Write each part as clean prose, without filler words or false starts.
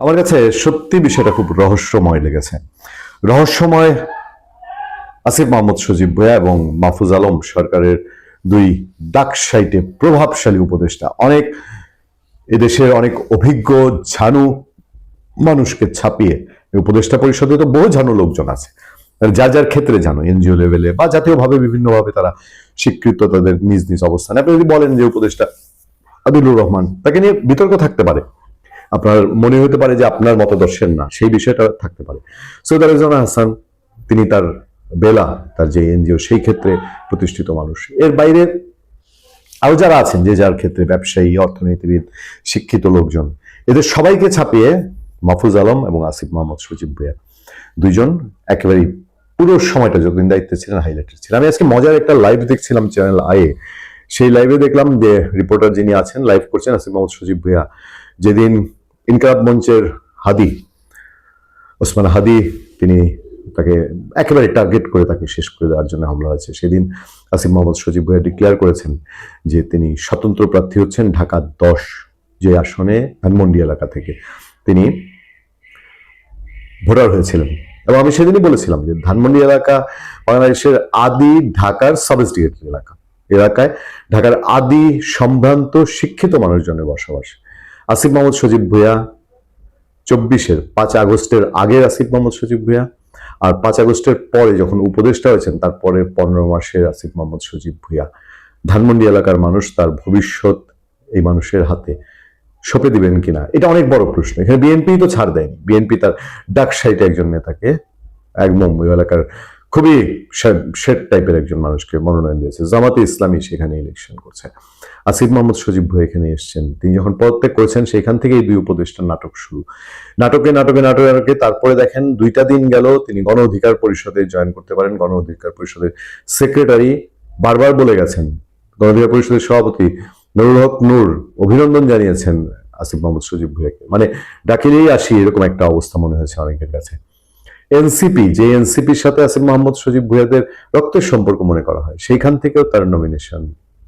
আমার কাছে সত্যি বিষয়টা খুব রহস্যময় লেগেছে। রহস্যময় আসিফ মাহমুদ সজীব ভুঁইয়া এবং মাহফুজ আলম সরকারের দুই ডাকসাইটে প্রভাবশালী উপদেষ্টা, অনেক এদেশের অনেক অভিজ্ঞ ঝানু মানুষকে ছাপিয়ে উপদেষ্টা পরিষদে তো বহু ঝানু লোকজন আছে, যার যার ক্ষেত্রে জানো, এনজিও লেভেলে বা জাতীয়ভাবে বিভিন্নভাবে তারা স্বীকৃত তাদের নিজ নিজ অবস্থানে। আপনি যদি বলেন যে উপদেষ্টা আদিলুর রহমান, তাকে নিয়ে বিতর্ক থাকতে পারে, আপনার মনে হতে পারে যে আপনার মতদর্শের না, সেই বিষয়টা থাকতে পারে। সৈয়দ আরিজানা হাসান, তিনি তার বেলা, তার যে এনজিও, সেই ক্ষেত্রে প্রতিষ্ঠিত মানুষ। এর বাইরে আরো যারা আছেন যে যার ক্ষেত্রে ব্যবসায়ী, অর্থনীতিবিদ, শিক্ষিত লোকজন, এদের সবাইকে ছাপিয়ে মাহফুজ আলম এবং আসিফ মাহমুদ সজীব ভুঁইয়া দুইজন একেবারেই পুরো সময়টা যতদিন দায়িত্বে ছিলেন হাইলাইটেড ছিলেন। আমি আজকে মজার একটা লাইভ দেখছিলাম চ্যানেল আয়ে, সেই লাইভে দেখলাম যে রিপোর্টার যিনি আছেন, লাইভ করছেন আসিফ মাহমুদ সজীব ভুঁইয়া, যেদিন ইনকিলাব মঞ্চের হাদি, ওসমান হাদি, তিনি তাকে একেবারে টার্গেট করে তাকে শেষ করে দেওয়ার জন্য হামলা হয়েছে, সেদিন আসিফ মাহমুদ সজীব ভুঁইয়া ডিক্লেয়ার করেছেন যে তিনি স্বতন্ত্র প্রার্থী হচ্ছেন ঢাকা 10 যে আসনে ধানমন্ডি এলাকা থেকে তিনি ভোটার হয়েছিলেন। এবং আমি সেদিনই বলেছিলাম যে ধানমন্ডি এলাকা বাংলাদেশের আদি ঢাকার সাবস্টিগেট এলাকা, এলাকায় ঢাকার আদি সম্ভ্রান্ত শিক্ষিত মানুষজনের বসবাস। আসিফ মাহমুদ সজীব ভুঁইয়া 24-এর 5 আগস্টের আগের আসিফ মাহমুদ সজীব ভুঁইয়া, আর 5 আগস্টের পরে যখন উপদেষ্টা হয়েছেন তারপরে 15 মাসের আসিফ মাহমুদ সজীব ভুঁইয়া। ধানমন্ডি এলাকার মানুষ তার ভবিষ্যৎ এই মানুষের হাতে সঁপে দিবেন কিনা, এটা অনেক বড় প্রশ্ন। এখানে বিএনপি তো ছাড় দেয়নি, বিএনপি তার ডাক সাইটে একজন নেতাকে, একদম ওই এলাকার খুবই শেড টাইপের একজন মানুষকে মনোনয়ন দিয়েছে। জামাতে ইসলামী সেখানে ইলেকশন করছে। আসিফ মাহমুদ সজীব ভুঁইয়া এখানে এসেছেন, তিনি যখন পদত্যাগ করেছেন সেখান থেকে এই দুই উপদেষ্টার নাটক শুরু। নাটকে নাটকে নাটকে নাটকে তারপরে দেখেন 2টা দিন গেল তিনি গণ অধিকার পরিষদে জয়েন করতে পারেন। গণ অধিকার পরিষদের সেক্রেটারি বারবার বলে গেছেন, গণ অধিকার পরিষদের সভাপতি নুরুল হক নূর অভিনন্দন জানিয়েছেন আসিফ মাহমুদ সজীব ভুঁইয়াকে, মানে ডাকিলেই আসি এরকম একটা অবস্থা মনে হয়েছে অনেকের কাছে। এনসিপি, যে এনসিপির সাথে আসিফ মাহমুদ সজীব ভুঁইয়াদের রক্তের সম্পর্ক মনে করা হয়, সেইখান থেকেও তার নমিনেশন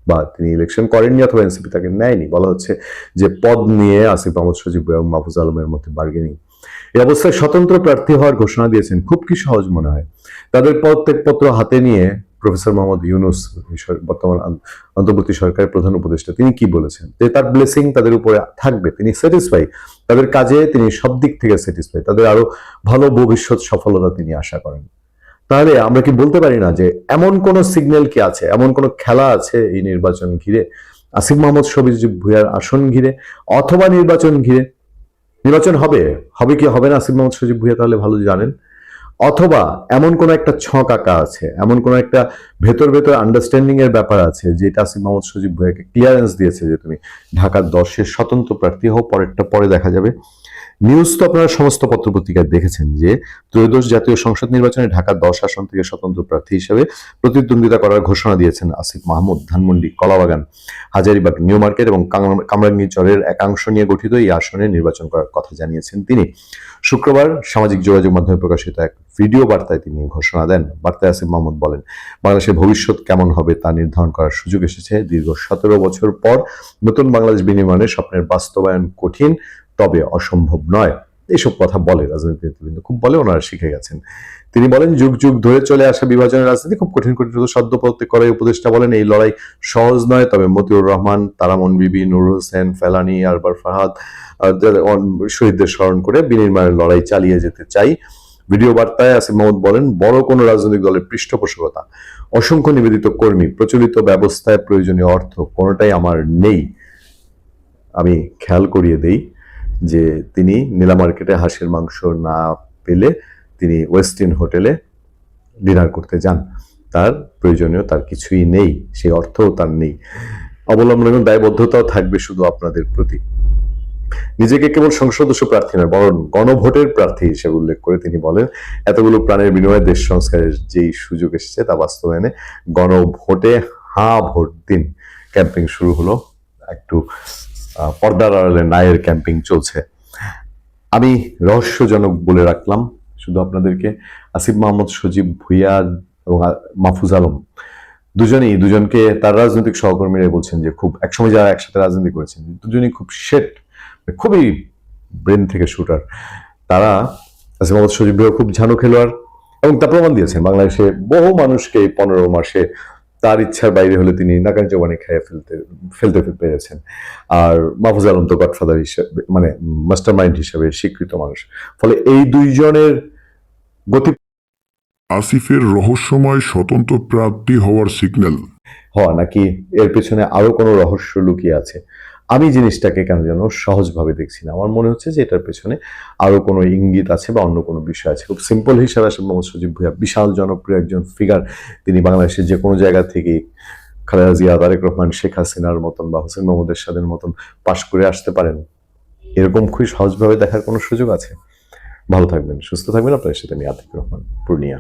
বা তিনি ইলেকশন করেননি অথবা এনসিপি তাকে নেয়নি। বলা হচ্ছে যে পদ নিয়ে আসিফ মাহমুদ সজীব ভুঁইয়া এবং মাহফুজ আলমের মধ্যে বার্গেনিং। এই অবস্থায় স্বতন্ত্র প্রার্থী হওয়ার ঘোষণা দিয়েছেন, খুব কি সহজ মনে হয়? তাদের পদত্যাগপত্র হাতে নিয়ে প্রফেসর মোহাম্মদ ইউনুস, বর্তমান অন্তর্বর্তী সরকারের প্রধান উপদেষ্টা, তিনি কি বলেছেন যে তার ব্লেসিং তাদের উপরে থাকবে, তিনি স্যাটিসফাই, তাদের কাজে তিনি সব দিক থেকে স্যাটিসফাই, তাদের আরো ভালো ভবিষ্যৎ সফলতা তিনি আশা করেন। তাহলে আমরা কি বলতে পারি না যে এমন কোন সিগন্যাল কি আছে, এমন কোন খেলা আছে এই নির্বাচন ঘিরে, আসিফ মাহমুদ সজীব ভুঁইয়ার আসন ঘিরে অথবা নির্বাচন ঘিরে? নির্বাচন হবে, হবে কি হবে না আসিফ মাহমুদ সজীব ভুঁইয়া তাহলে ভালো জানেন। অথবা এমন কোন একটা ছক আঁকা আছে, এমন কোন একটা ভেতর ভেতর আন্ডারস্ট্যান্ডিং এর ব্যাপার আছে যেটা আসিফ মাহমুদ সজীব ভুঁইয়াকে ক্লিয়ারেন্স দিয়েছে যে তুমি ঢাকার 10-এর স্বতন্ত্র প্রার্থী হও, পরেরটা পরে দেখা যাবে। নিউজ তো আপনারা সমস্ত পত্রপত্রিকায় দেখেছেন যে ত্রয়োদশ জাতীয় সংসদ নির্বাচনে ঢাকা 10 আসন থেকে স্বতন্ত্র প্রার্থী হিসেবে প্রতিদ্বন্দ্বিতা করার ঘোষণা দিয়েছেন আসিফ মাহমুদ। ধানমন্ডি, কলাবাগান, হাজারীবাগ, নিউ মার্কেট এবং কামরাঙ্গীরচরের একাংশ নিয়ে গঠিত এই আসনে নির্বাচন করার কথা জানিয়েছেন তিনি। শুক্রবার সামাজিক যোগাযোগ মাধ্যমে প্রকাশিত এক ভিডিও বার্তায় তিনি ঘোষণা দেন। বার্তায় আসিফ মাহমুদ বলেন, বাংলাদেশের ভবিষ্যৎ কেমন হবে তা নির্ধারণ করার সুযোগ এসেছে। দীর্ঘ 17 বছর পর নতুন বাংলাদেশ বিনির্মাণের স্বপ্নের বাস্তবায়ন কঠিন, তবে অসম্ভব নয়। এইসব কথা বলে রাজনীতিবিদ, খুব বলে, ওনারা শিখে গেছেন। তিনি বলেন, যুগ যুগ ধরে চলে আসা বিভাজনের রাজনীতি খুব কঠিন কঠিন সদ্য পদত্যাগ করা উপদেষ্টা বলেন এই লড়াই সহজ নয়, তবে মতিউর রহমান, তারামন বিবি, নুরুল হোসেন, ফেলানি, আরবার ফাহাদ, শহীদদের স্মরণ করে বিনির্মাণের লড়াই চালিয়ে যেতে চাই। ভিডিও বার্তায় আসিফ মাহমুদ বলেন, বড় কোনো রাজনৈতিক দলের পৃষ্ঠপোষকতা, অসংখ্য নিবেদিত কর্মী, প্রচলিত ব্যবস্থায় প্রয়োজনীয় অর্থ কোনোটাই আমার নেই। আমি খেয়াল করিয়ে দেই যে তিনি নীলা মার্কেটে হাঁসের মাংস না পেলে তিনি ওয়েস্টিন হোটেলে ডিনার করতে যান, তার প্রয়োজনীয় তার কিছুই নেই, সেই অর্থও তার নেই। অবলম্বন দায়বদ্ধতাও থাকবে শুধু আপনাদের প্রতি। নিজেকে কেবল সংসদ সদস্য প্রার্থী নয় বরং গণভোটের প্রার্থী হিসেবে উল্লেখ করে তিনি বলেন, এতগুলো প্রাণের বিনিময়ে দেশ সংস্কারের যেই সুযোগ এসেছে তা বাস্তবায়নে গণভোটে হাঁ ভোট দিন। ক্যাম্পেইন শুরু হলো, একটু পর্দার আড়ালে নায়ের ক্যাম্পিং চলছে। আমি রহস্যজনক বলে রাখলাম শুধু আপনাদেরকে, আসিফ মাহমুদ সজীব ভুঁইয়া এবং মাহফুজ আলম দুজনকে তার রাজনৈতিক সহকর্মীরা বলছেন যে খুব একসময় যারা একসাথে রাজনীতি করেছেন দুজনই খুব খুবই ব্রেন থেকে শুটার, তারা আসিফ মোহাম্মদ সজীব ভাইও খুব ঝানু খেলোয়াড় এবং তা প্রমাণ দিয়েছেন। বাংলাদেশে বহু মানুষকে এই 15 মাসে তার ইচ্ছার বাইরে হলে তিনি নাকান জবানি খেয়ে ফেলতে পেরেছেন। আর মাহফুজ আলম তো গডফাদার হিসেবে, মানে মাস্টার মাইন্ড হিসেবে স্বীকৃত মানুষ। ফলে এই দুইজনের গতি আসিফের রহস্যময় স্বতন্ত্র প্রার্থী হওয়ার সিগন্যাল হওয়া নাকি এর পেছনে আরো কোনো রহস্য লুকিয়ে আছে, আমি জিনিসটাকে কেন যেন সহজভাবে দেখছি না। আমার মনে হচ্ছে যে এটার পেছনে আরো কোনো ইঙ্গিত আছে বা অন্য কোনো বিষয় আছে। খুব সিম্পল হিসাবে আসলে মোহাম্মদ সজীব ভুঁইয়া বিশাল জনপ্রিয় একজন ফিগার। তিনি বাংলাদেশের যে কোনো জায়গা থেকে খালেদা জিয়া, তারেক রহমান, শেখ হাসিনার মতন বা হোসেন মোহাম্মদ এরশাদের মতন পাশ করে আসতে পারেন, এরকম খুব সহজভাবে দেখার কোনো সুযোগ আছে। ভালো থাকবেন, সুস্থ থাকবেন। আপনার সাথে আমি আতিক রহমান, পূর্ণিয়া।